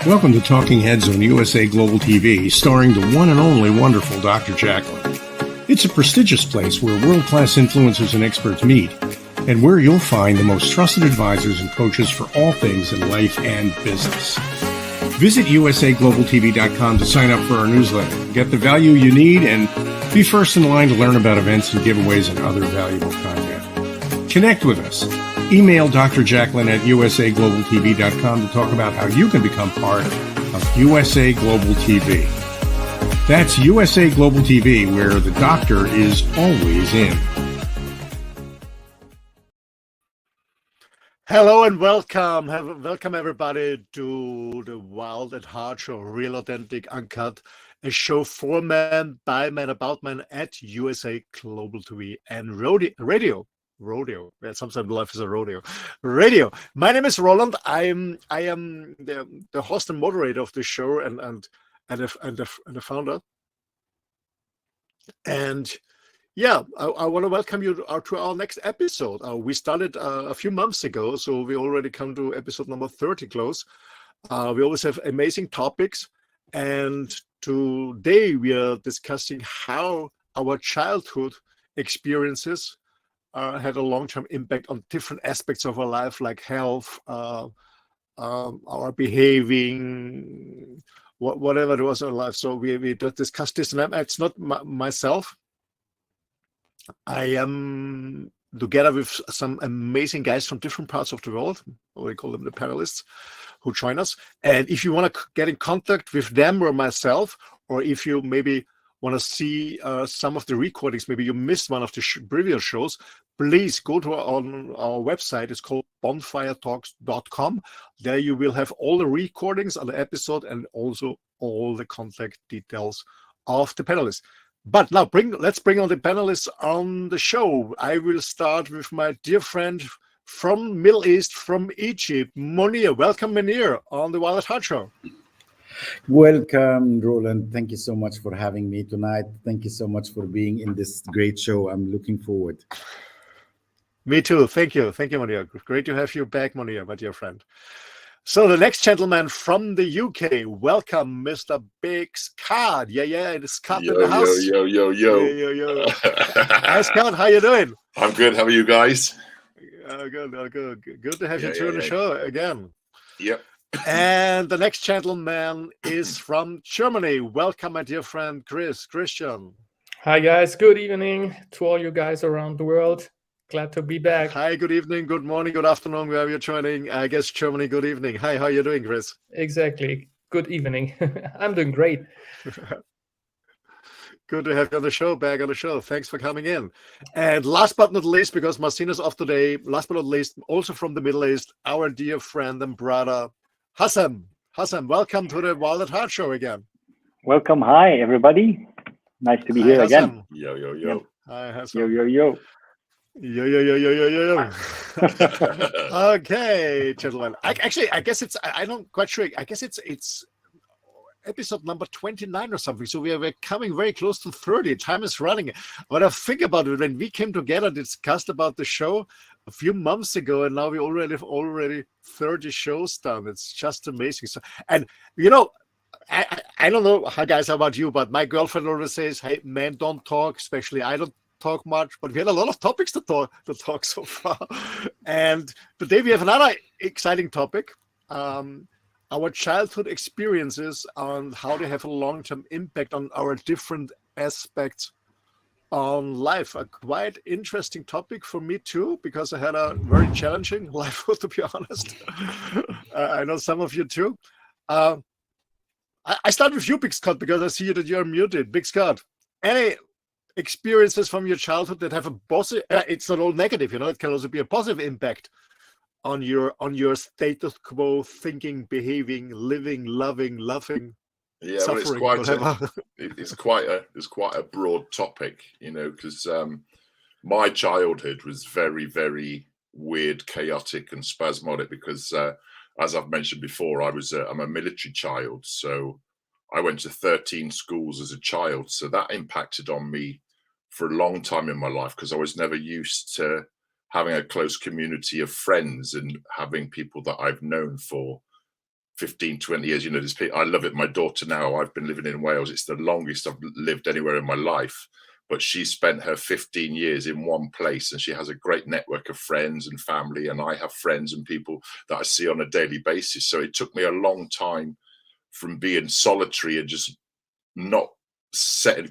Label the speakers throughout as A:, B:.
A: Welcome to Talking Heads on USA Global TV, starring the one and only wonderful Dr. Jacqueline. It's a prestigious place where world-class influencers and experts meet, and where you'll find the most trusted advisors and coaches for all things in life and business. Visit usaglobaltv.com to sign up for our newsletter, get the value you need, and be first in line to learn about events and giveaways and other valuable content. Connect with us. Email Dr. Jacqueline at usaglobaltv.com to talk about how you can become part of USA Global TV. That's USA Global TV, where the doctor is always in.
B: Hello and welcome. Welcome everybody to the Wild at Heart show, Real Authentic Uncut, a show for men, by men, about men at USA Global TV and radio. Yeah, sometimes life is a rodeo. Radio. My name is Roland. I am the host and moderator of the show and the founder. And yeah, I want to welcome you to our next episode. We started a few months ago, so we already come to episode number 30 close. We always have amazing topics, and today we are discussing how our childhood experiences had a long-term impact on different aspects of our life, like health, our behaving, whatever it was in our life. So we discussed this, and it's not myself. I am together with some amazing guys from different parts of the world. We call them the panelists, who join us. And if you want to get in contact with them or myself, or if you maybe want to see some of the recordings, maybe you missed one of the previous shows, please go to our website. It's called bonfiretalks.com. There you will have all the recordings on the episode and also all the contact details of the panelists. But now let's bring on the panelists on the show. I will start with my dear friend from Middle East, from Egypt, Mounir. Welcome, Mounir, on the Wild at Heart show.
C: Welcome, Roland. Thank you so much for having me tonight. Thank you so much for being in this great show. I'm looking forward.
B: Me too. Thank you. Thank you, Mounir. Great to have you back, Mounir, my dear friend. So the next gentleman from the UK, welcome, Mr. Big Scott. Yeah, it's Scott in the house.
D: Yo.
B: Hi, Scott. How you doing?
D: I'm good. How are you guys?
B: Good. Good to have you on the show again.
D: Yep.
B: And the next gentleman is from Germany. Welcome, my dear friend, Christian.
E: Hi, guys. Good evening to all you guys around the world. Glad to be back.
B: Hi, good evening, good morning, good afternoon, wherever you're joining. I guess Germany, good evening. Hi, how are you doing, Chris?
E: Exactly. Good evening. I'm doing great.
B: Good to have you on the show, back on the show. Thanks for coming in. And last but not least, because Marcin is off today, last but not least, also from the Middle East, our dear friend and brother, Hazem. Hazem, welcome to the Wild at Heart show again.
F: Welcome. Hi, everybody. Nice to be here again.
D: Yo.
B: Yep. Hi, Hazem.
F: Yo.
B: Yo. Okay, gentlemen. I guess it's, I'm not quite sure. I guess it's episode number 29 or something. So we're coming very close to 30. Time is running. When I think about it, when we came together, discussed about the show a few months ago, and now we already 30 shows done. It's just amazing. So, and you know, I don't know how guys, how about you, but my girlfriend always says, "Hey, men don't talk," especially I don't talk much, but we had a lot of topics to talk so far. And today we have another exciting topic, our childhood experiences on how they have a long-term impact on our different aspects on life. A quite interesting topic for me too, because I had a very challenging life, to be honest. I know some of you too. I start with you, Big Scott, because I see that you're muted. Big Scott, any experiences from your childhood that have a positive, it's not all negative, you know, it can also be a positive impact on your status quo thinking, behaving, living, loving, laughing,
D: yeah,
B: suffering,
D: well, it's quite a broad topic, you know, because my childhood was very, very weird, chaotic and spasmodic because as I've mentioned before, I'm a military child, so I went to 13 schools as a child, so that impacted on me for a long time in my life because I was never used to having a close community of friends and having people that I've known for 15, 20 years. You know, I love it. My daughter now, I've been living in Wales. It's the longest I've lived anywhere in my life. But she spent her 15 years in one place, and she has a great network of friends and family. And I have friends and people that I see on a daily basis. So it took me a long time from being solitary and just not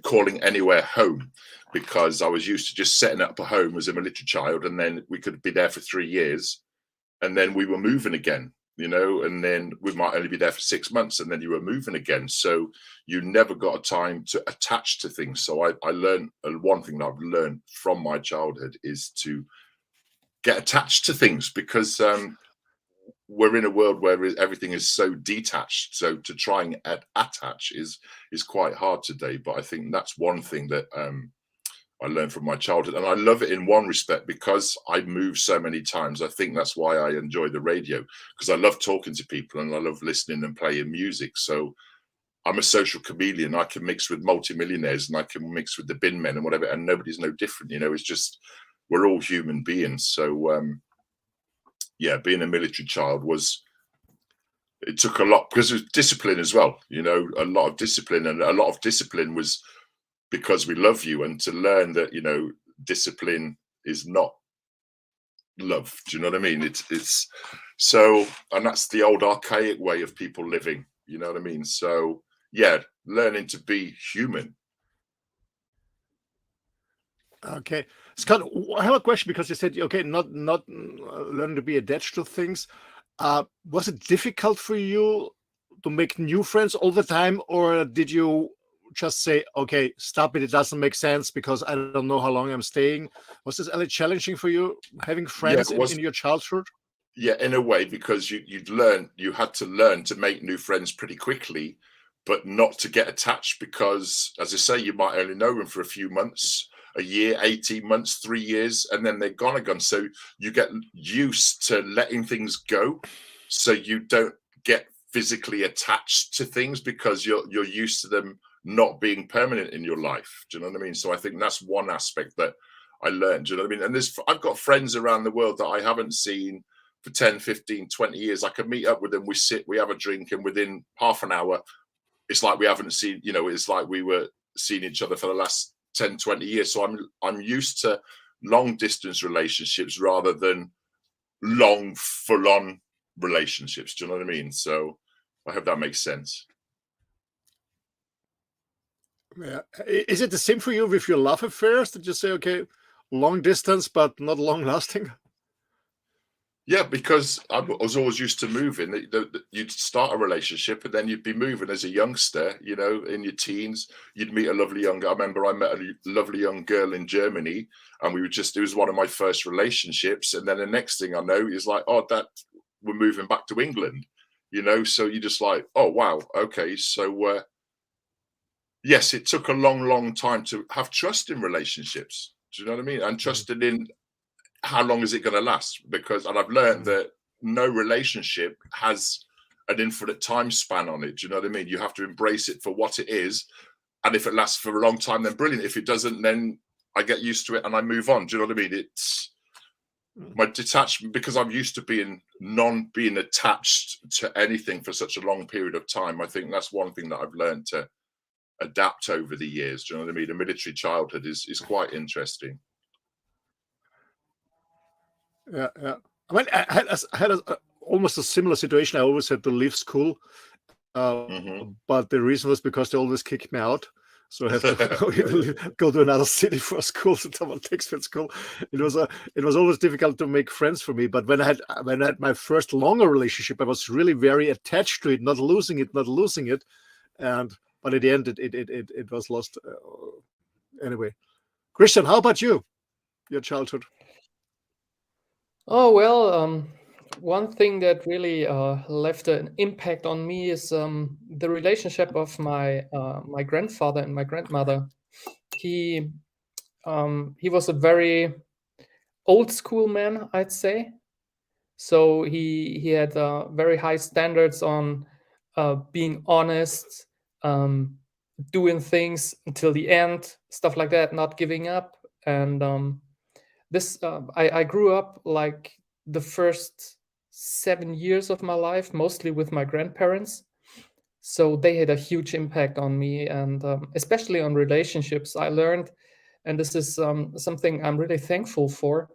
D: calling anywhere home, because I was used to just setting up a home as a military child, and then we could be there for 3 years, and then we were moving again, you know, and then we might only be there for 6 months, and then you were moving again. So you never got a time to attach to things. So I learned, one thing that I've learned from my childhood is to get attached to things, because we're in a world where everything is so detached. So to try and attach is quite hard today. But I think that's one thing that I learned from my childhood, and I love it in one respect because I moved so many times. I think that's why I enjoy the radio, because I love talking to people and I love listening and playing music. So I'm a social chameleon. I can mix with multimillionaires and I can mix with the bin men and whatever, and nobody's no different. You know, it's just, we're all human beings. So yeah, being a military child it took a lot, because it was discipline as well, you know, a lot of discipline, and a lot of discipline was because we love you, and to learn that, you know, discipline is not love. Do you know what I mean? It's so, and that's the old archaic way of people living, you know what I mean? So yeah, learning to be human.
B: Okay, Scott, I have a question, because you said, okay, not learn to be attached to things. Was it difficult for you to make new friends all the time, or did you just say, okay, stop it, it doesn't make sense because I don't know how long I'm staying? Was this really challenging for you, having friends in your childhood?
D: Yeah, in a way, because you had to learn to make new friends pretty quickly, but not to get attached, because, as I say, you might only know them for a few months, a year, 18 months, 3 years, and then they're gone again. So you get used to letting things go, so you don't get physically attached to things, because you're used to them not being permanent in your life. Do you know what I mean? So I think that's one aspect that I learned. Do you know what I mean? And I've got friends around the world that I haven't seen for 10, 15, 20 years. I can meet up with them, we sit, we have a drink, and within half an hour, it's like we haven't seen, you know, it's like we were seeing each other for the last 10, 20 years. So I'm used to long distance relationships rather than long full-on relationships. Do you know what I mean? So I hope that makes sense.
B: Yeah. Is it the same for you with your love affairs? Did you say, okay, long distance, but not long lasting?
D: Yeah, because I was always used to moving. You'd start a relationship and then you'd be moving as a youngster, you know, in your teens. You'd meet a lovely young girl. I remember I met a lovely young girl in Germany, and it was one of my first relationships. And then the next thing I know is like, oh, we're moving back to England, you know? So you're just like, oh, wow, okay. So yes, it took a long, long time to have trust in relationships. Do you know what I mean? And trusting in how long is it going to last? And I've learned that no relationship has an infinite time span on it. Do you know what I mean? You have to embrace it for what it is. And if it lasts for a long time, then brilliant. If it doesn't, then I get used to it and I move on. Do you know what I mean? It's my detachment, because I'm used to being attached to anything for such a long period of time. I think that's one thing that I've learned to adapt over the years. Do you know what I mean? A military childhood is quite interesting.
B: Yeah, yeah. I mean, I had almost a similar situation. I always had to leave school, but the reason was because they always kicked me out. So I have to go to another city for school. So someone takes me to school. It was always difficult to make friends for me. But when I had my first longer relationship, I was really very attached to it, not losing it. But at the end, it was lost. Anyway, Christian, how about you? Your childhood?
E: Oh, well, one thing that really left an impact on me is the relationship of my grandfather and my grandmother. He was a very old school man, I'd say. So he had very high standards on being honest, doing things until the end, stuff like that, not giving up. And I grew up like the first 7 years of my life, mostly with my grandparents. So they had a huge impact on me, and especially on relationships. I learned, and this is something I'm really thankful for,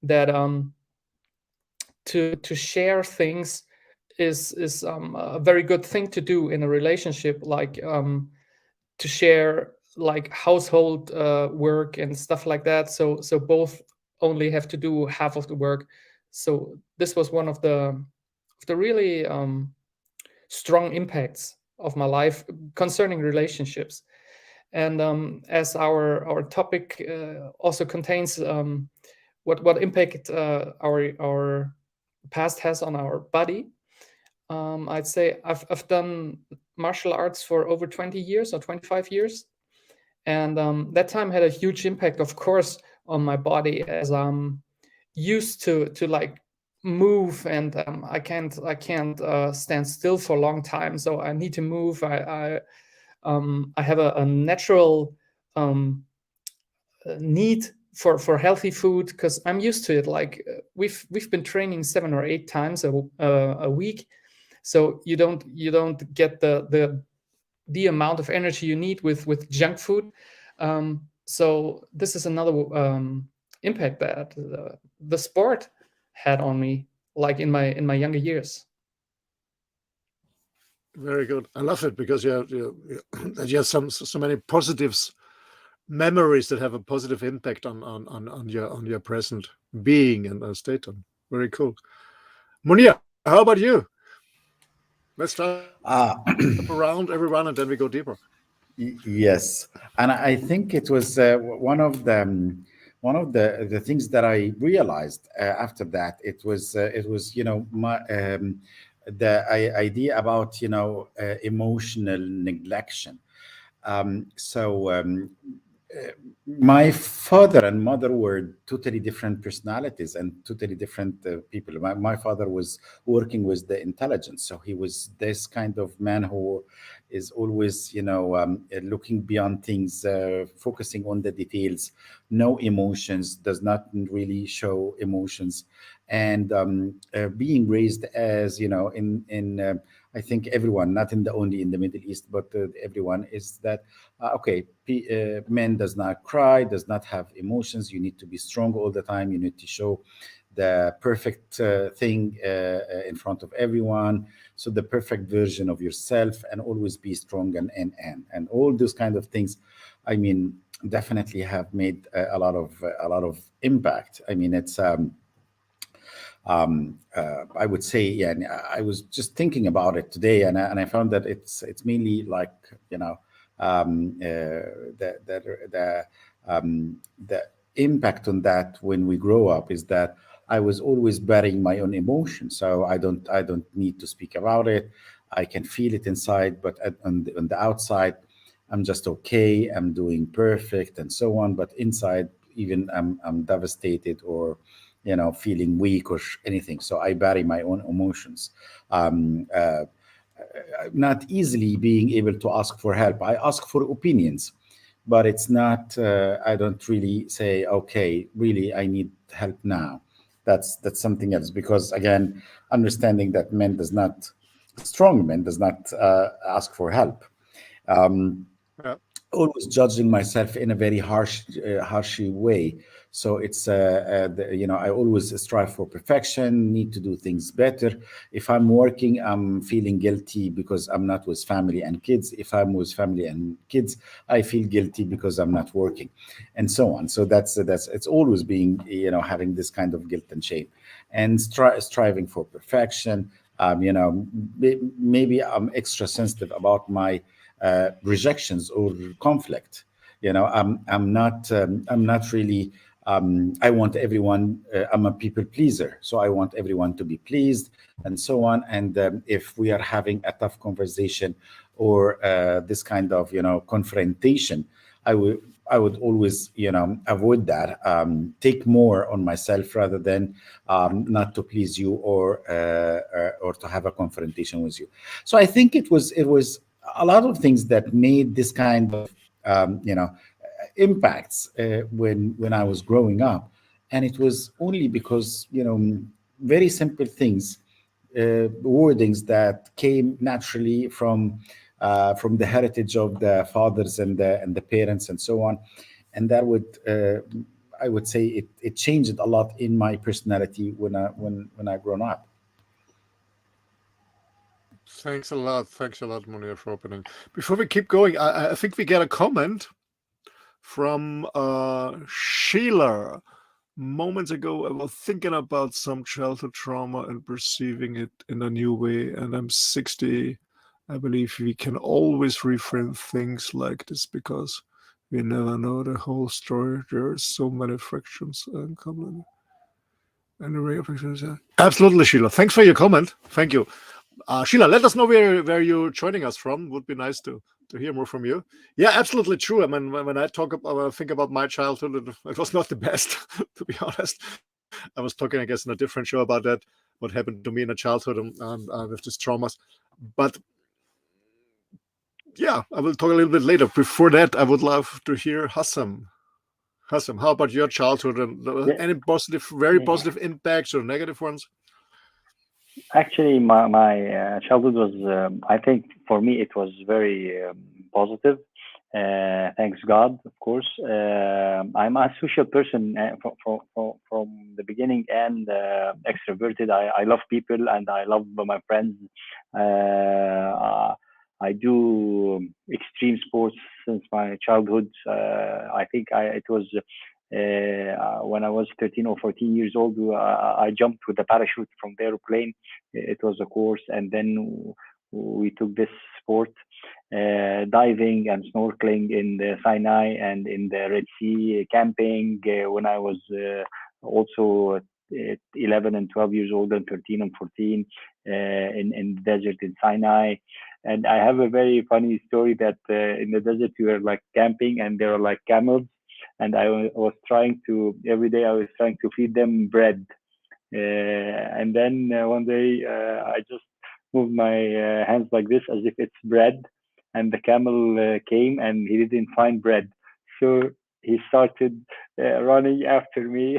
E: that to share things is a very good thing to do in a relationship, like to share like household work and stuff like that. So both only have to do half of the work. So this was one of the really strong impacts of my life concerning relationships. And as our topic also contains what impact our past has on our body, I'd say I've done martial arts for over 20 years or 25 years. And that time had a huge impact, of course, on my body, as I'm used to like move, and I can't stand still for a long time. So I need to move. I have a natural need for healthy food, because I'm used to it. Like we've been training 7 or 8 times a week, so you don't get the amount of energy you need with junk food. So this is another impact that the sport had on me, like in my younger years.
B: Very good. I love it, because you have so many positives, memories that have a positive impact on your present being and state. Very cool. Mounir, how about you? Let's start around everyone, and then we go deeper.
C: Yes, and I think it was one of the things that I realized after that. It was my the idea about emotional neglection. My father and mother were totally different personalities and totally different people. My father was working with the intelligence, so he was this kind of man who is always, looking beyond things, focusing on the details, no emotions, does not really show emotions, and being raised as, in I think everyone, not only in the Middle East, but everyone is that, men does not cry, does not have emotions. You need to be strong all the time. You need to show the perfect thing in front of everyone. So the perfect version of yourself, and always be strong, and all those kind of things. I mean, definitely have made a lot of impact. I mean, it's I would say, yeah. And I was just thinking about it today, and I found that it's mainly like, the impact on that when we grow up is that I was always burying my own emotions, so I don't need to speak about it. I can feel it inside, but on the outside, I'm just okay. I'm doing perfect, and so on. But inside, even I'm devastated, or feeling weak or anything. So I bury my own emotions. Not easily being able to ask for help. I ask for opinions, but it's not. I don't really say, okay, really, I need help now. That's something else. Because again, understanding that strong men does not ask for help.
B: Yeah.
C: Always judging myself in a very harshy way. So it's I always strive for perfection, need to do things better. If I'm working, I'm feeling guilty because I'm not with family and kids. If I'm with family and kids, I feel guilty because I'm not working, and so on. So that's it's always being, having this kind of guilt and shame, and striving for perfection. Maybe I'm extra sensitive about my rejections or conflict. I'm not really. I want everyone. I'm a people pleaser, so I want everyone to be pleased, and so on. And if we are having a tough conversation, or this kind of confrontation, I would always avoid that. Take more on myself rather than not to please you, or to have a confrontation with you. So I think it was a lot of things that made this kind of impacts when I was growing up, and it was only because very simple things wordings that came naturally from the heritage of the fathers and the parents and so on, and that would I would say it changed a lot in my personality when I grown up.
B: Thanks a lot, Mounir, for opening. Before we keep going, I think we get a comment from Sheila. Moments ago, I was thinking about some childhood trauma and perceiving it in a new way, and I'm 60. I believe we can always reframe things like this because we never know the whole story. There are so many fractions and an array of fractions. Absolutely, Sheila. Thanks for your comment. Thank you. Sheila, let us know where you're joining us from. Would be nice to hear more from you. Yeah, absolutely true. I mean, when I think about my childhood, it was not the best, to be honest. I was talking, I guess, in a different show about that, what happened to me in a childhood and with these traumas. But yeah, I will talk a little bit later. Before that, I would love to hear Hazem. Hazem, how about your childhood and any positive, very positive impacts or negative ones?
F: Actually, my childhood was, I think for me, it was very positive. Thanks God, of course. I'm a social person from the beginning and extroverted. I love people and I love my friends. I do extreme sports since my childhood. I think it was when I was 13 or 14 years old, I jumped with a parachute from the airplane. It was a course, and then we took this sport, diving and snorkeling in the Sinai and in the Red Sea, camping when I was also 11 and 12 years old, and 13 and 14 in the desert in Sinai. And I have a very funny story that in the desert we were like camping and there were like camels, and I was trying to, every day I was trying to feed them bread. And then one day I just moved my hands like this as if it's bread, and the camel came and he didn't find bread. So he started running after me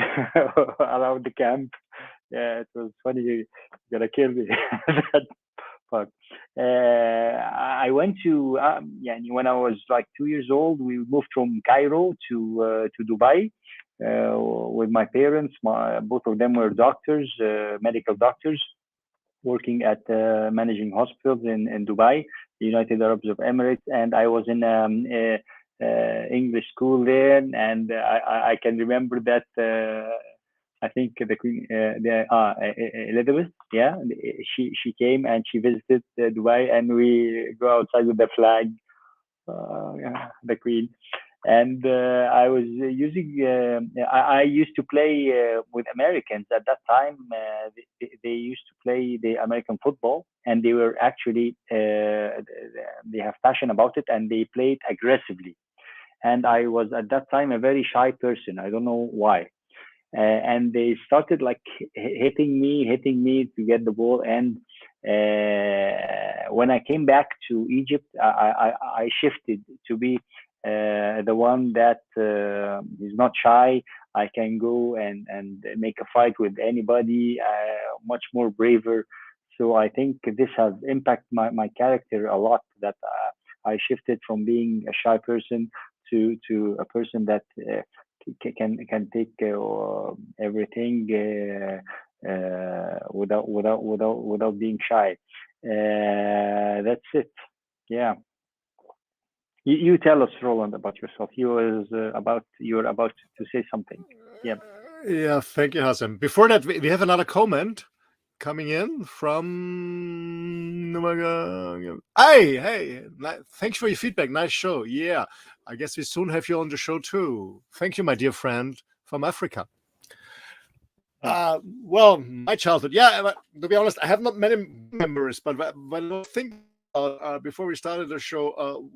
F: around the camp. Yeah, it was funny. He's gonna kill me. That part. I went to when I was like 2 years old. We moved from Cairo to Dubai with my parents. Both of them were doctors, medical doctors, working at managing hospitals in Dubai, the United Arab Emirates, and I was in English school there, and I can remember that I think the Queen, Elizabeth, yeah, she came and she visited Dubai, and we go outside with the flag, the Queen. And I was using, I used to play with Americans at that time. They used to play the American football, and they were actually, they have passion about it, and they played aggressively. And I was at that time a very shy person. I don't know why. And they started like hitting me to get the ball. And when I came back to Egypt, I shifted to be the one that is not shy. I can go and make a fight with anybody, much more braver. So I think this has impacted my character a lot, that I shifted from being a shy person to a person that can take everything without being shy. That's it. Yeah. You tell us, Roland, about yourself. You were about to say something. Yeah.
B: Yeah. Thank you, Hazem. Before that, we have another comment coming in from. Hey! Thanks for your feedback. Nice show. Yeah, I guess we soon have you on the show too. Thank you, my dear friend from Africa. Well, my childhood. Yeah, to be honest, I have not many memories, but when I think before we started the show,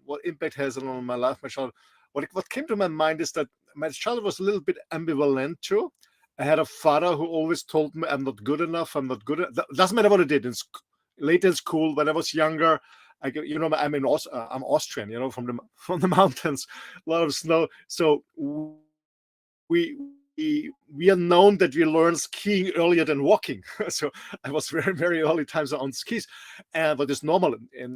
B: what impact has it on my life, my childhood, what came to my mind is that my childhood was a little bit ambivalent too. I had a father who always told me I'm not good enough. I'm not good. Doesn't matter what I did. Late in school, when I was younger, I'm Austrian. From the mountains, a lot of snow. So we we are known that we learn skiing earlier than walking. So I was very, very early times on skis, but it's normal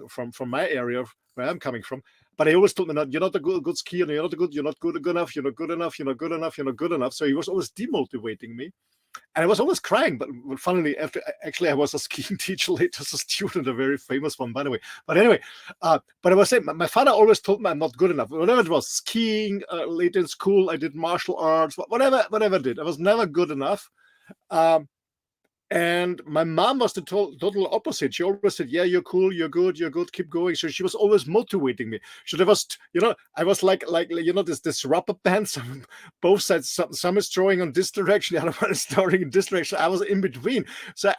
B: from my area where I'm coming from. But I always told me, no, you're not a good skier, you're not good enough, you're not good enough, you're not good enough, you're not good enough. So he was always demotivating me. And I was always crying, but finally, actually, I was a skiing teacher later as a student, a very famous one, by the way. But anyway, but I was saying, my father always told me I'm not good enough. Whatever it was, skiing, later in school, I did martial arts, whatever I did, I was never good enough. And my mom was the total opposite. She always said, yeah, you're cool, you're good, keep going. So she was always motivating me. So there was, I was like this rubber band, both sides, some is throwing on this direction, the other one is throwing in this direction. I was in between. So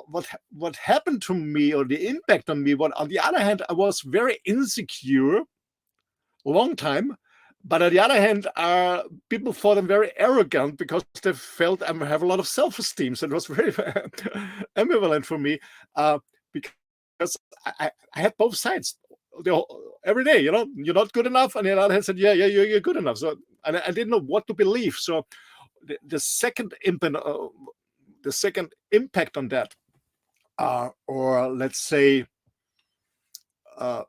B: what happened to me, or the impact on me, on the other hand, I was very insecure a long time. But on the other hand, people thought I'm very arrogant because they felt I have a lot of self-esteem. So it was very ambivalent for me because I had both sides every day. You're not good enough, and the other hand said, yeah, you're good enough. So and I didn't know what to believe. So the second impact on that, or let's say, a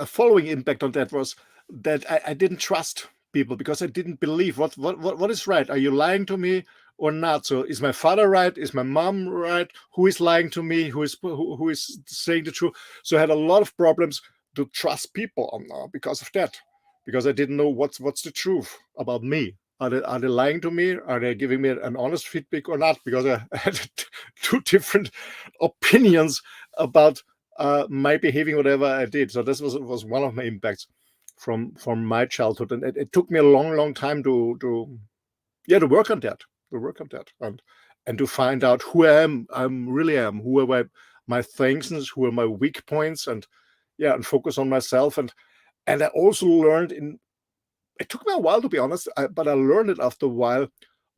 B: following impact on that was that I didn't trust people because I didn't believe what is right. Are you lying to me or not? So is my father right? Is my mom right? Who is lying to me? Who is saying the truth? So I had a lot of problems to trust people because of that, because I didn't know what's the truth about me. Are they lying to me? Are they giving me an honest feedback or not? Because I had two different opinions about my behaving, whatever I did. So this was one of my impacts from my childhood, and it took me a long time to work on that, and to find out who I really am, who are my strengths, who are my weak points, and focus on myself. And I also learned it took me a while, to be honest, but I learned it after a while,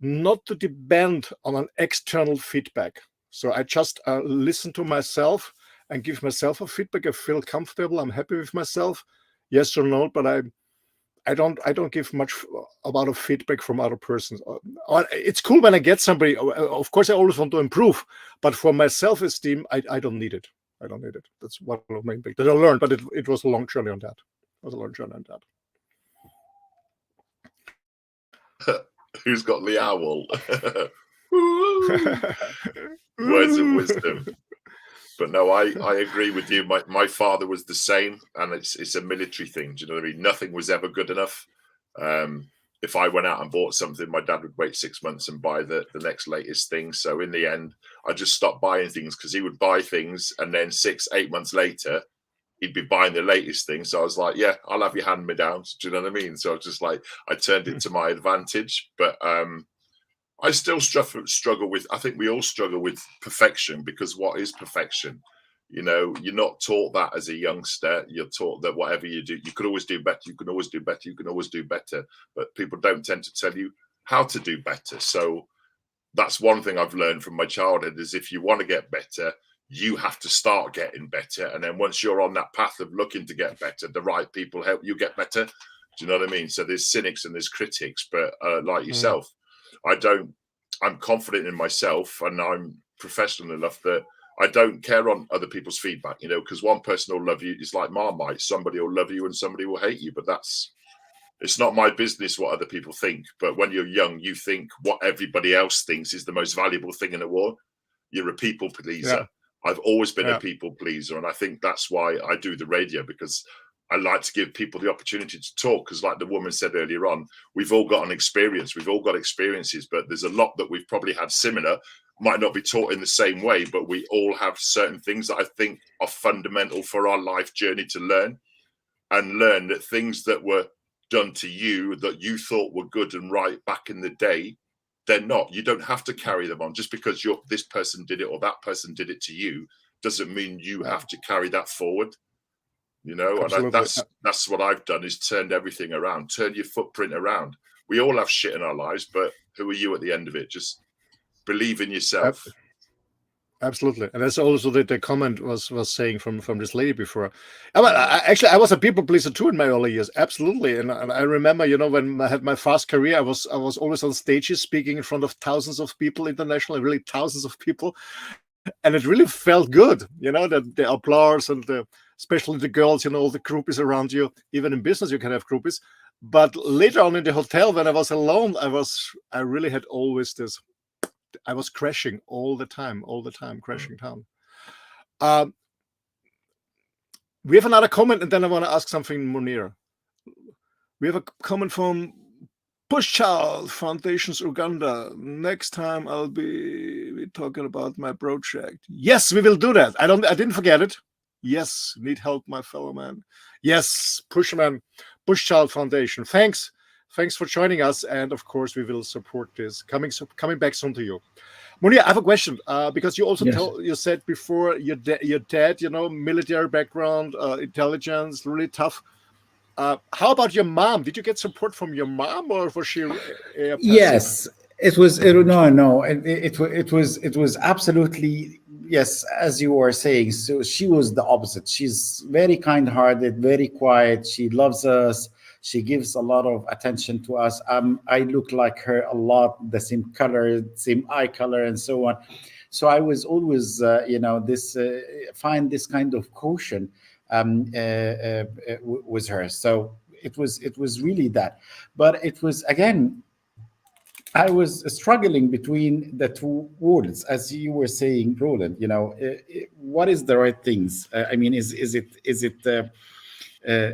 B: not to depend on an external feedback. So I just listen to myself and give myself a feedback. I feel comfortable, I'm happy with myself, yes or no, but I don't give much about a feedback from other persons. It's cool when I get somebody. Of course, I always want to improve, but for my self-esteem, I don't need it. I don't need it. That's one of my impacts that I learned, but it was a long journey on that.
D: Who's got the owl? Words of wisdom. But no, I agree with you. My father was the same, and it's a military thing. Do you know what I mean? Nothing was ever good enough. If I went out and bought something, my dad would wait 6 months and buy the next latest thing. So in the end, I just stopped buying things, because he would buy things, and then 6-8 months later, he'd be buying the latest thing. So I was like, yeah, I'll have your hand-me-downs. Do you know what I mean? So I was just like, I turned it to my advantage. But I still struggle with, I think we all struggle with perfection, because what is perfection? You're not taught that as a youngster. You're taught that whatever you do, you could always do better. You can always do better. You can always do better. But people don't tend to tell you how to do better. So that's one thing I've learned from my childhood, is if you want to get better, you have to start getting better. And then once you're on that path of looking to get better, the right people help you get better. Do you know what I mean? So there's cynics and there's critics, but like yourself, I'm confident in myself, and I'm professional enough that I don't care on other people's feedback, because one person will love you. It's like Marmite. Somebody will love you and somebody will hate you, but it's not my business what other people think. But when you're young, you think what everybody else thinks is the most valuable thing in the world. You're a people pleaser. Yeah. I've always been a people pleaser. And I think that's why I do the radio, because I like to give people the opportunity to talk, because like the woman said earlier on, we've all got an experience. We've all got experiences, but there's a lot that we've probably had similar, might not be taught in the same way, but we all have certain things that I think are fundamental for our life journey to learn, and learn that things that were done to you that you thought were good and right back in the day, they're not. You don't have to carry them on. Just because this person did it or that person did it to you doesn't mean you have to carry that forward. And that's what I've done, is turned everything around. Turn your footprint around. We all have shit in our lives, but who are you at the end of it? Just believe in yourself.
B: Absolutely, and that's also the comment was saying from this lady before. Actually, I was a people pleaser too in my early years. Absolutely, and I remember, when I had my fast career, I was always on stages speaking in front of thousands of people internationally, really thousands of people, and it really felt good. That the applause and especially the girls, all the groupies around you. Even in business, you can have groupies. But later on in the hotel, when I was alone, I really had always this. I was crashing all the time, crashing down. We have another comment, and then I want to ask something, Mounir. We have a comment from Bushchild Foundations Uganda. Next time I'll be talking about my project. Yes, we will do that. I didn't forget it. Yes, need help, my fellow man. Yes, Bushchild Foundation. Thanks for joining us, and of course we will support this. Coming back soon to you, Mounir. I have a question because you also you said before your dad, military background, intelligence, really tough. How about your mom? Did you get support from your mom, or was she passive?
C: Yes, it was. No. It was absolutely yes, as you were saying. So she was the opposite. She's very kind-hearted, very quiet. She loves us. She gives a lot of attention to us. I look like her a lot, the same color, same eye color, and so on. So I was always, find this kind of caution with her. So it was really that. But it was, again, I was struggling between the two worlds, as you were saying, Roland. What is the right things? I mean, is it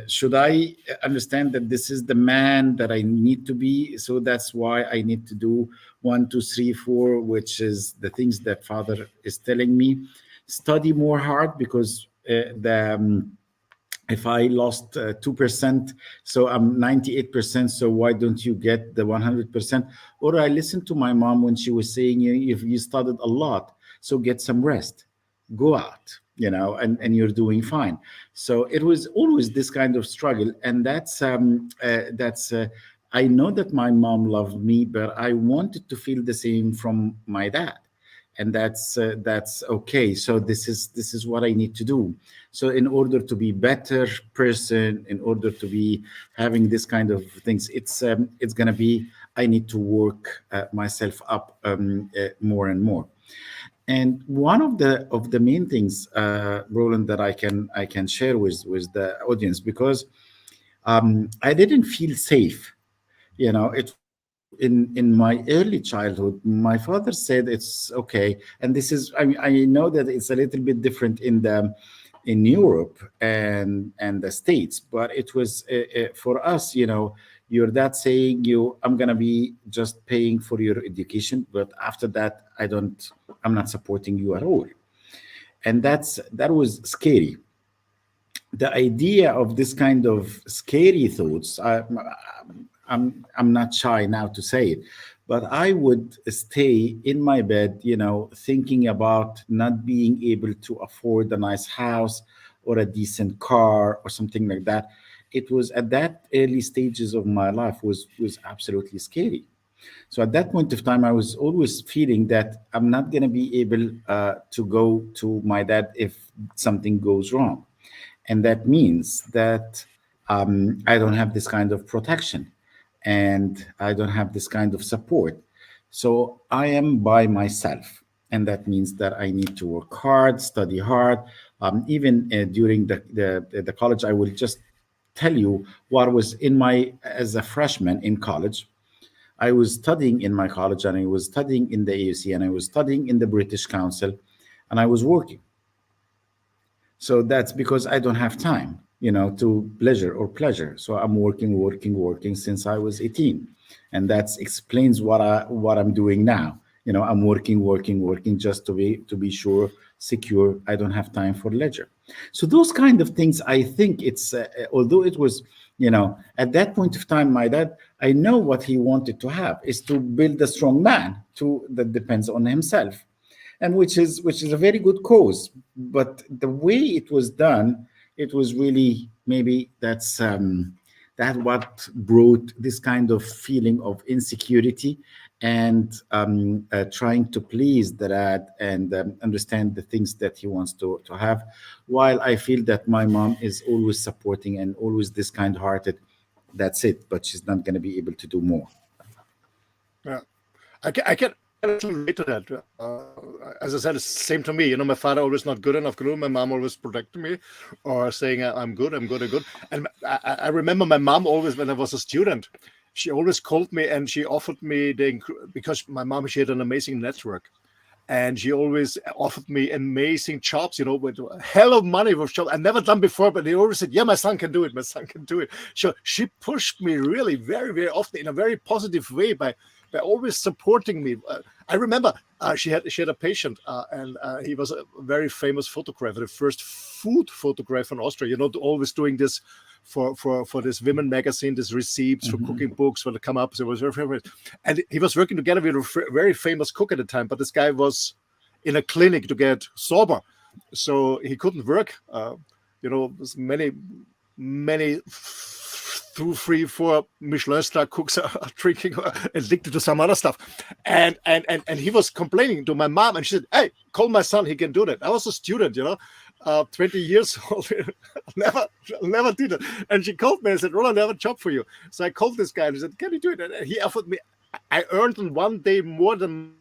C: should I understand that this is the man that I need to be? So that's why I need to do 1, 2, 3, 4, which is the things that Father is telling me. Study more hard, because if I lost 2%, so I'm 98%. So why don't you get the 100%? Or I listened to my mom when she was saying, if you studied a lot, so get some rest, go out, and you're doing fine. So it was always this kind of struggle, and that's I know that my mom loved me, but I wanted to feel the same from my dad, and that's okay. So this is what I need to do. So in order to be better person, in order to be having this kind of things, it's gonna be, I need to work myself up more and more. And one of the main things, Roland, that I can share with the audience, because I didn't feel safe. It in my early childhood, my father said it's okay, and this is, I know that it's a little bit different in Europe and the States, but it was for us, your dad saying I'm gonna be just paying for your education, but after that I'm not supporting you at all. And that was scary. The idea of this kind of scary thoughts, I'm not shy now to say it, but I would stay in my bed, thinking about not being able to afford a nice house or a decent car or something like that. It was at that early stages of my life was absolutely scary. So at that point of time, I was always feeling that I'm not going to be able to go to my dad if something goes wrong. And that means that I don't have this kind of protection, and I don't have this kind of support. So I am by myself. And that means that I need to work hard, study hard. Even during the college, I will just tell you what was as a freshman in college. I was studying in my college, and I was studying in the AUC, and I was studying in the British Council, and I was working. So that's because I don't have time, to pleasure. So I'm working since I was 18. And that explains what I'm doing now. I'm working just to be sure, secure. I don't have time for leisure. So those kind of things, I think it's, although it was, at that point of time, my dad, I know what he wanted to have is to build a strong man that depends on himself. And which is a very good cause, but the way it was done, it was really, maybe that's that what brought this kind of feeling of insecurity and trying to please the dad and understand the things that he wants to have. While I feel that my mom is always supporting and always this kind-hearted, that's it, but she's not going to be able to do more.
B: Yeah, I can relate to that. As I said, it's the same to me. My father always not good enough. My mom always protected me, or saying I'm good. And I remember my mom always, when I was a student, she always called me and she offered me because my mom, she had an amazing network. And she always offered me amazing jobs, with a hell of money for jobs I've never done before. But they always said, yeah, my son can do it. My son can do it. So she pushed me really very, very often in a very positive way by always supporting me. I remember she had a patient, and he was a very famous photographer, the first food photographer in Austria. Always doing this for this women magazine, this receipts for cooking books when they come up. So it was very famous. And he was working together with a very famous cook at the time, but this guy was in a clinic to get sober, so he couldn't work. Many 2, 3, 4 Michelin star cooks are drinking or addicted to some other stuff, and he was complaining to my mom, and she said, "Hey, call my son; he can do that." I was a student, 20 years old, never did it. And she called me and said, "Roland, I have a job for you." So I called this guy and he said, "Can you do it?" And he offered me. I earned in one day more than.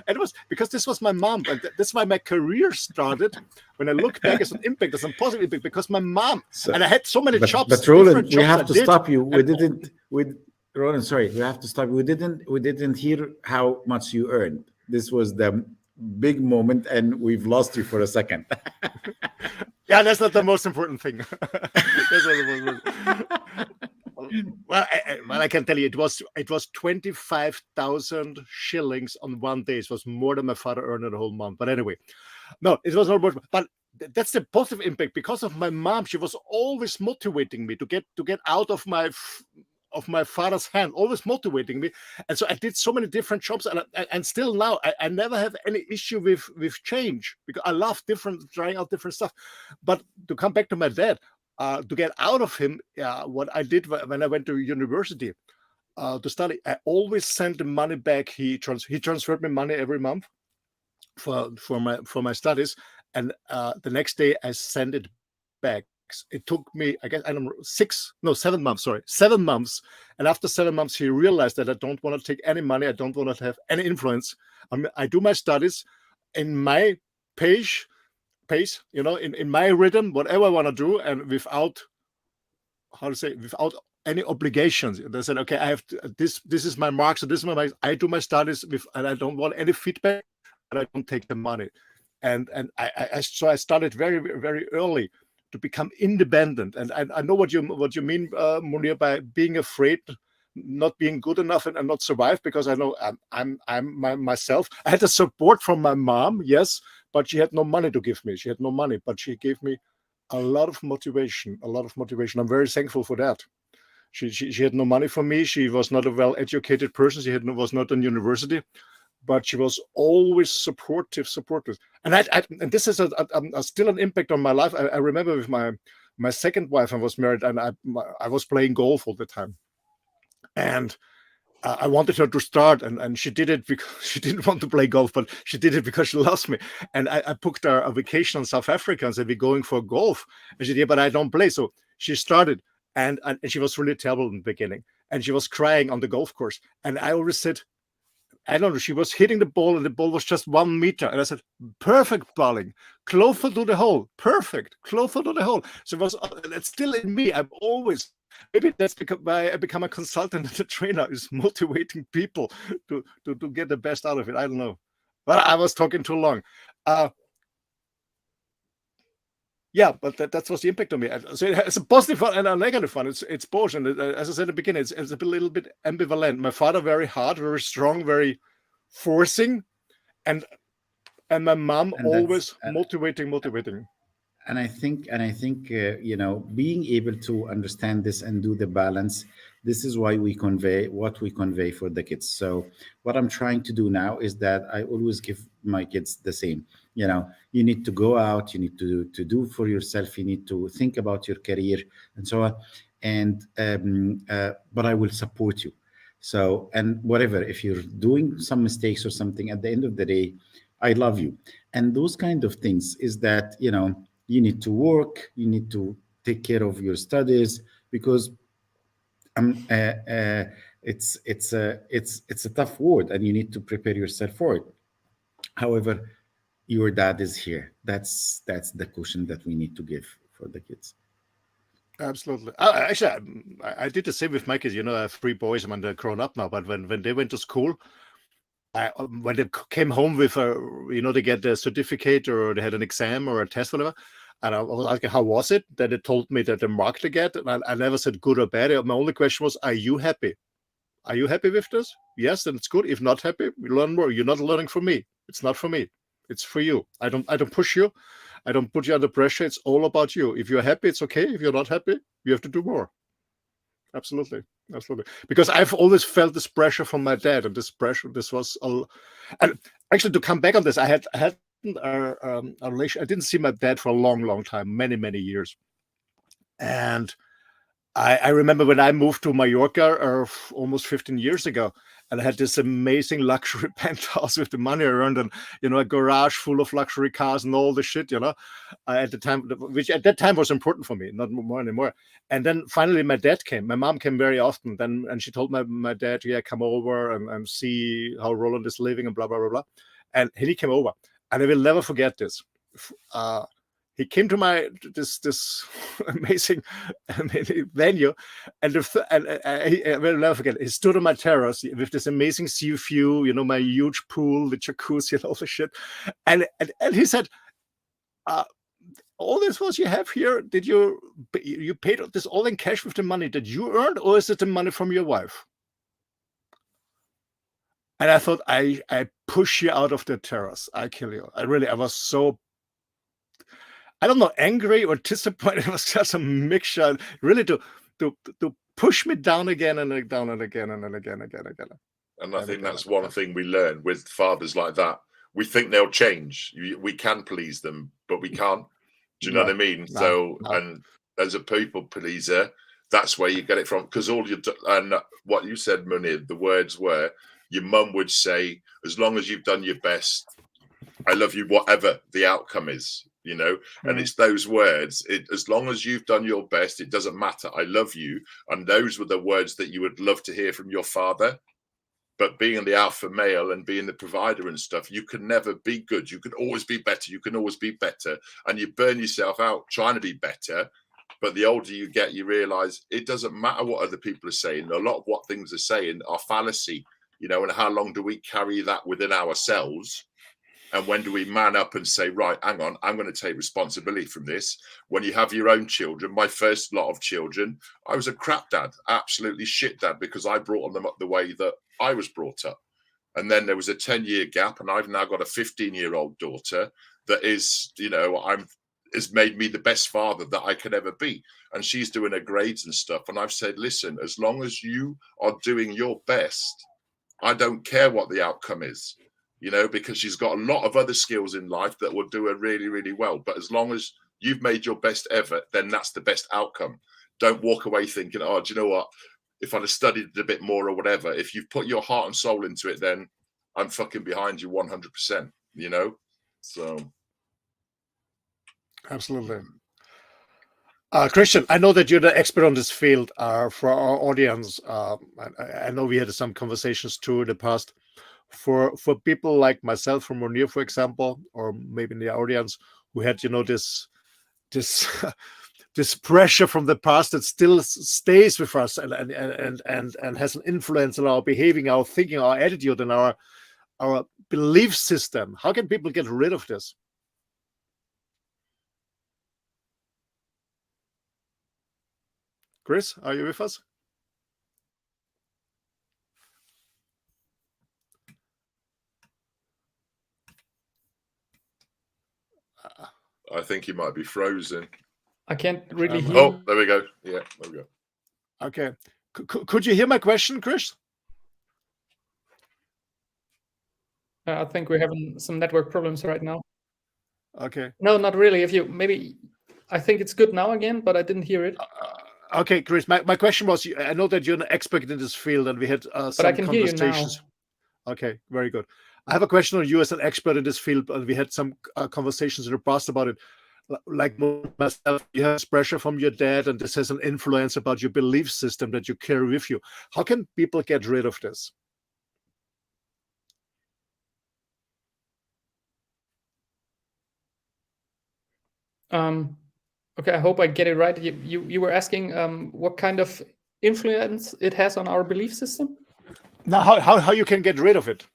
B: And it was because this was my mom, and that's why my career started. When I look back as an impact, as a positive impact, because my mom, and I had so many jobs.
C: But Roland, we have to stop you. Roland, sorry, we have to stop you. We didn't hear how much you earned. This was the big moment, and we've lost you for a second.
B: Yeah, that's not the most important thing. That's not the most important. Well, I can tell you, it was 25,000 shillings on one day. It was more than my father earned in a whole month. But anyway, no, it was not much. But that's the positive impact because of my mom. She was always motivating me to get out of my father's hand, always motivating me. And so I did so many different jobs, and still now I never have any issue with change, because I love trying out different stuff. But to come back to my dad. To get out of him, what I did when I went to university to study, I always sent the money back. He transferred me money every month for my studies, and the next day I sent it back. It took me, I guess, 7 months. Sorry, 7 months. And after 7 months, he realized that I don't want to take any money. I don't want to have any influence. I do my studies in my pace, in my rhythm, whatever I want to do, and without any obligations. They said, okay, I have this is my marks, so this is my marks. I do my studies and I don't want any feedback, and I don't take the money. And so I started very, very early to become independent. And I know what you mean, Mounir, by being afraid, not being good enough and not survive, because I know I'm myself. I had the support from my mom, yes, but she had no money to give me. She had no money, but she gave me a lot of motivation. I'm very thankful for that. She had no money for me. She was not a well-educated person. She was not in university, but she was always supportive. And and this is still an impact on my life. I remember with my second wife, I was married, and I was playing golf all the time. And I wanted her to start, and she did it because she didn't want to play golf, but she did it because she loves me. And I booked her a vacation in South Africa and said, we're going for golf. And she did, but I don't play. So she started, and she was really terrible in the beginning. And she was crying on the golf course. And I always said, I don't know, she was hitting the ball, and the ball was just 1 meter. And I said, perfect bowling, closer to the hole, perfect, closer to the hole. So it's still in me. I'm always, maybe that's because I become a consultant and a trainer, is motivating people to get the best out of it. I don't know. But I was talking too long. Yeah, but that was the impact on me. So it's a positive one and a negative one. It's both. And as I said at the beginning, it's a little bit ambivalent. My father, very hard, very strong, very forcing, and my mom always motivating.
C: And I think being able to understand this and do the balance, this is why we convey what we convey for the kids. So what I'm trying to do now is that I always give my kids the same. You know, you need to go out, you need to do for yourself, you need to think about your career and so on. And but I will support you. So, and whatever, if you're doing some mistakes or something, at the end of the day, I love you. And those kind of things is that, you know, you need to work, you need to take care of your studies, because it's a tough word, and you need to prepare yourself for it. However, your dad is here. That's the cushion that we need to give for the kids.
B: Absolutely. Actually, I did the same with my kids. You know, I have 3 boys and they're grown up now. But when they went to school, when they came home with a, you know, they get a certificate or they had an exam or a test, whatever. And I was asking, how was it? Then they told me that the mark they get. And I never said good or bad. My only question was, are you happy? Are you happy with this? Yes, then it's good. If not happy, we learn more. You're not learning from me. It's not for me. It's for you. I don't push you. I don't put you under pressure. It's all about you. If you're happy, it's okay. If you're not happy, you have to do more. Absolutely. Absolutely. Because I've always felt this pressure from my dad, and this pressure, this was, and actually to come back on this, I had a relation. I didn't see my dad for a long time, many years. And I remember when I moved to Mallorca almost 15 years ago, and I had this amazing luxury penthouse with the money I earned, and, you know, a garage full of luxury cars and all the shit, you know, at the time, which at that time was important for me, not more anymore. And then finally my dad came. My mom came very often then, and she told my dad, yeah, come over and see how Roland is living and blah, blah, blah, blah. And he came over, and I will never forget this. He came to this amazing venue, and I will never forget. He stood on my terrace with this amazing sea view, you know, my huge pool, the jacuzzi, and all the shit. And he said, "All this was you have here? Did you paid this all in cash with the money that you earned, or is it the money from your wife?" And I thought, I push you out of the terrace. I kill you. I was so, I don't know, angry or disappointed. It was just a mixture, really, to push me down again and down and again and again.
D: And I think that's one thing we learn with fathers like that. We think they'll change. We can please them, but we can't. Do you know what I mean? No. And as a people pleaser, that's where you get it from. Because and what you said, Mounir, the words were, your mum would say, as long as you've done your best, I love you, whatever the outcome is. You know, and it's those words, as long as you've done your best, it doesn't matter. I love you. And those were the words that you would love to hear from your father. But being the alpha male and being the provider and stuff, you can never be good. You can always be better. You can always be better. And you burn yourself out trying to be better. But the older you get, you realize it doesn't matter what other people are saying. A lot of what things are saying are fallacy, you know, and how long do we carry that within ourselves? And when do we man up and say, right, hang on, I'm going to take responsibility from this? When you have your own children, my first lot of children, I was a crap dad, absolutely shit dad, because I brought them up the way that I was brought up. And then there was a 10-year gap, and I've now got a 15-year-old daughter that is, you know, has made me the best father that I could ever be. And she's doing her grades and stuff. And I've said, listen, as long as you are doing your best, I don't care what the outcome is. You know, because she's got a lot of other skills in life that will do her really well. But as long as you've made your best effort, then that's the best outcome. Don't walk away thinking, oh, do you know what? If I'd have studied a bit more or whatever, if you've put your heart and soul into it, then I'm fucking behind you 100%, you know? So.
B: Absolutely. Christian, I know that you're the expert on this field. For our audience, I know we had some conversations too in the past. For people like myself, from Mounir, for example, or maybe in the audience, who had, you know, this pressure from the past that still stays with us and has an influence on our behaving, our thinking, our attitude, and our belief system. How can people get rid of this? Chris, are you with us?
D: I think he might be frozen.
E: I can't really hear.
D: Oh, there we go. Yeah, there we go.
B: Okay. Could you hear my question, Chris?
E: I think we're having some network problems right now.
B: Okay.
E: No, not really. If you maybe, I think it's good now again, but I didn't hear it.
B: Okay, Chris. My question was: I know that you're an expert in this field, and we had
E: But I
B: some
E: can hear you now.
B: conversations. Okay, very good. I have a question on you as an expert in this field, and we had some conversations in the past about it. Like myself, you have this pressure from your dad, and this has an influence about your belief system that you carry with you. How can people get rid of this?
E: Okay, I hope I get it right. You were asking what kind of influence it has on our belief system?
B: Now, how you can get rid of it?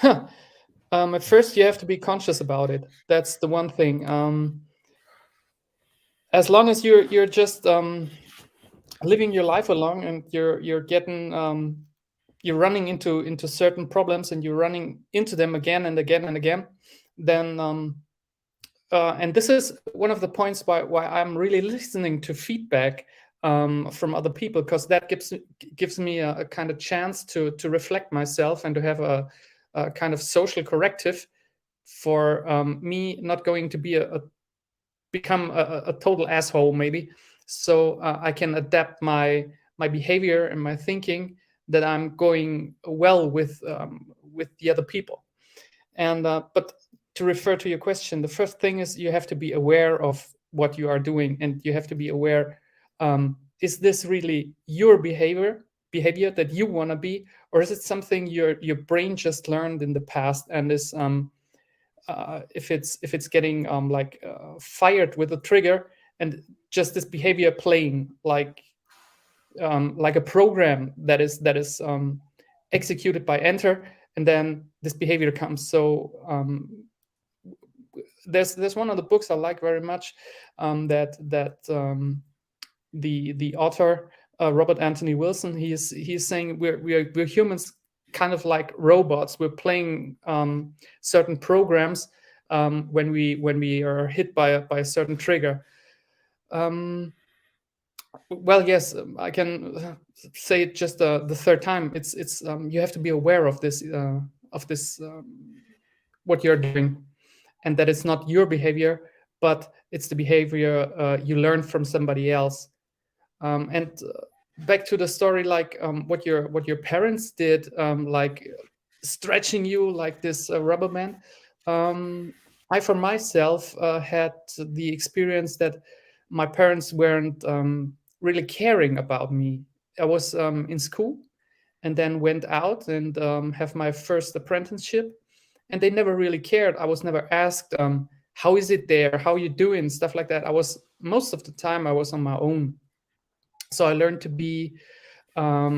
E: At first, you have to be conscious about it. That's the one thing. As long as you're just living your life along, and you're getting you're running into certain problems, and you're running into them again and again and again, then and this is one of the points why I'm really listening to feedback from other people, because that gives me a kind of chance to reflect myself and to have a kind of social corrective for me not going to be become a total asshole, maybe. So I can adapt my behavior and my thinking, that I'm going well with the other people. And but to refer to your question, the first thing is you have to be aware of what you are doing, and you have to be aware, is this really your behavior that you want to be, or is it something your brain just learned in the past, and is if it's getting fired with a trigger, and just this behavior playing like a program that is executed by enter, and then this behavior comes. So there's one of the books I like very much, that the author Robert Anthony Wilson, he's saying we're humans, kind of like robots. We're playing certain programs when we are hit by a certain trigger. Well, yes, I can say it just the third time. It's you have to be aware of this what you're doing, and that it's not your behavior, but it's the behavior you learn from somebody else. And back to the story, like what your parents did, like stretching you like this rubber band. I, for myself, had the experience that my parents weren't really caring about me. I was in school, and then went out and have my first apprenticeship, and they never really cared. I was never asked, how is it there? How you doing? Stuff like that. Most of the time I was on my own. So I learned to be, I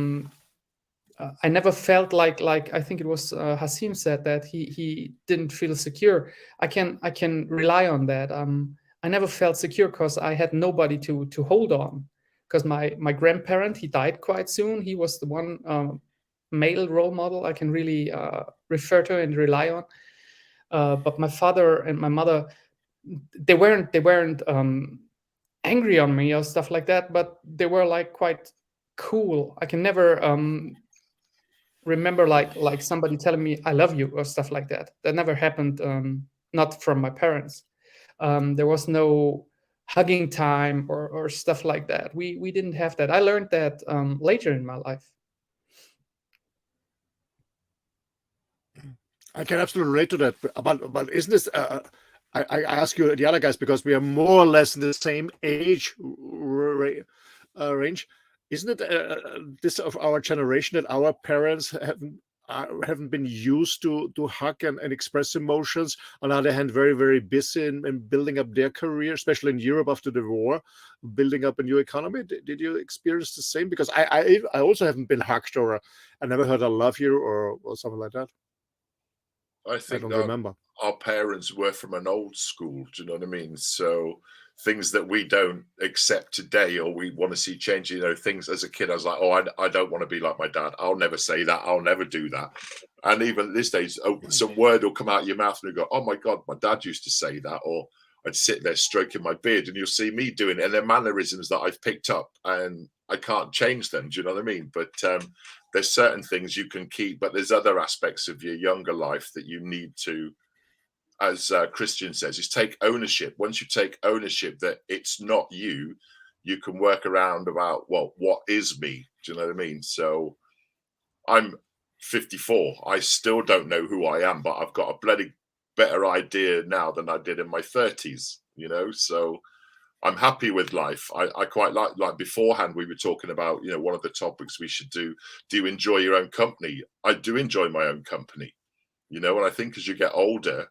E: never felt like I think it was Hasim said that he didn't feel secure. I can rely on that. I never felt secure because I had nobody to hold on. Because my grandparent, he died quite soon. He was the one male role model I can really refer to and rely on. But my father and my mother, they weren't angry on me or stuff like that, but they were like quite cool. I can never remember like somebody telling me I love you or stuff like that. That never happened. Not from my parents. There was no hugging time or stuff like that. We didn't have that. I learned that later in my life.
B: I can absolutely relate to that. But isn't this? I ask you the other guys because we are more or less in the same age range. Isn't it this of our generation that our parents haven't been used to hug and express emotions? On the other hand, very, very busy in building up their career, especially in Europe after the war, building up a new economy. Did you experience the same? Because I also haven't been hugged, or I never heard I love you or something like that.
D: I think
B: I don't remember.
D: Our parents were from an old school. Do you know what I mean? So things that we don't accept today, or we want to see change, things as a kid, I was like, oh, I don't want to be like my dad. I'll never say that. I'll never do that. And even at this stage, some word will come out of your mouth and you go, oh my God, my dad used to say that. Or I'd sit there stroking my beard and you'll see me doing it. And they're mannerisms that I've picked up and I can't change them. Do you know what I mean? But there's certain things you can keep, but there's other aspects of your younger life that you need to as Christian says, is take ownership. Once you take ownership that it's not you, you can work around about, well, what is me? Do you know what I mean? So I'm 54. I still don't know who I am, but I've got a bloody better idea now than I did in my 30s, you know? So I'm happy with life. I quite like beforehand, we were talking about, you know, one of the topics we should do you enjoy your own company? I do enjoy my own company, you know, and I think as you get older,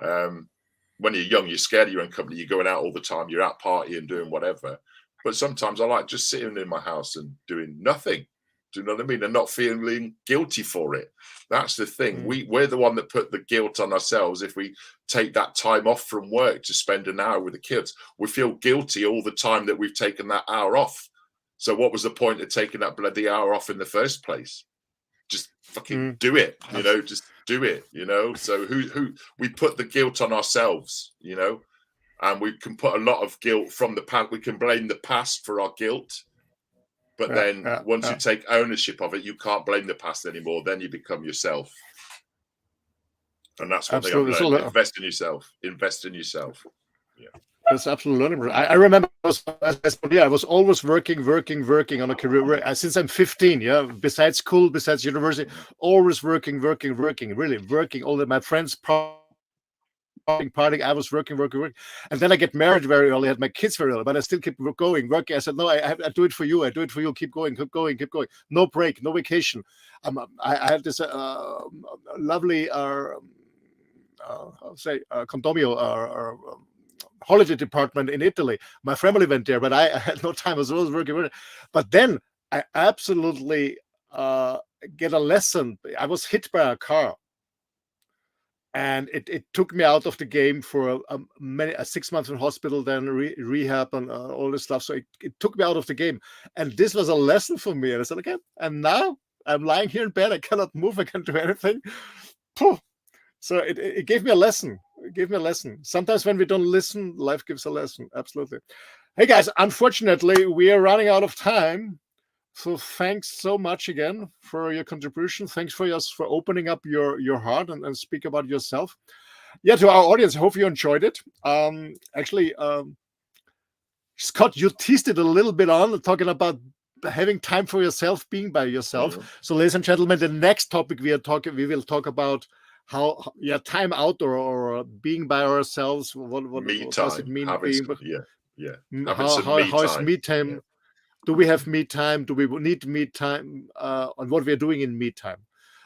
D: when you're young, you're scared of your own company. You're going out all the time. You're out partying, doing whatever. But sometimes I like just sitting in my house and doing nothing. Do you know what I mean? And not feeling guilty for it. That's the thing. We're the one that put the guilt on ourselves. If we take that time off from work to spend an hour with the kids, we feel guilty all the time that we've taken that hour off. So what was the point of taking that bloody hour off in the first place? Just fucking do it, you know, just do it, you know. So who we put the guilt on ourselves, you know, and we can put a lot of guilt from the past. We can blame the past for our guilt. But then once you take ownership of it, you can't blame the past anymore. Then you become yourself. And that's what they learn. Invest in yourself. Invest in yourself. Yeah.
B: That's absolutely learning. I remember I was always working on a career since I'm 15. Yeah, besides school, besides university, always working, really working. All of my friends partying, I was working, and then I get married very early, had my kids very early, but I still keep going, working. I said, no, I do it for you. I do it for you. Keep going. No break, no vacation. I had this lovely, condomio, holiday department in Italy. My family went there, but I had no time. I was always working. But then I absolutely get a lesson. I was hit by a car. And it took me out of the game for 6 months in hospital, then rehab and all this stuff. So it took me out of the game. And this was a lesson for me. And I said, okay, and now I'm lying here in bed. I cannot move. I can't do anything. Poof. So it gave me a lesson. It gave me a lesson. Sometimes when we don't listen, life gives a lesson. Absolutely. Hey, guys, unfortunately, we are running out of time. So thanks so much again for your contribution. Thanks for opening up your heart and speak about yourself. Yeah, to our audience, I hope you enjoyed it. Actually, Scott, you teased it a little bit on talking about having time for yourself, being by yourself. So, ladies and gentlemen, the next topic we will talk about how time out or being by ourselves. What does it mean? How is me time? Yeah. Do we have me time? Do we need me time? On what we are doing in me time?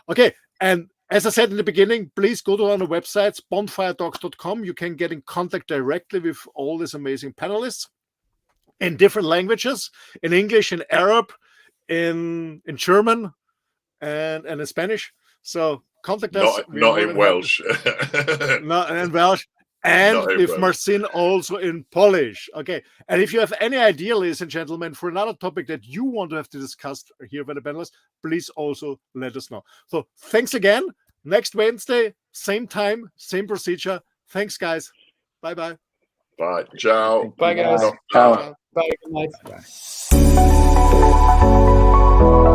B: Okay, and as I said in the beginning, please go to our websites, bonfiretalks.com. You can get in contact directly with all these amazing panelists in different languages, in English, in Arab, in German, and in Spanish. So contact us.
D: Not in Welsh.
B: Not in Welsh. And with Marcin also in Polish. Okay. And if you have any idea, ladies and gentlemen, for another topic that you want to have to discuss here by the panelists, please also let us know. So thanks again. Next Wednesday, same time, same procedure. Thanks, guys. Bye-bye.
D: Bye. Ciao.
E: Bye, guys.
F: Ciao.
E: Bye. Good night.
C: Bye.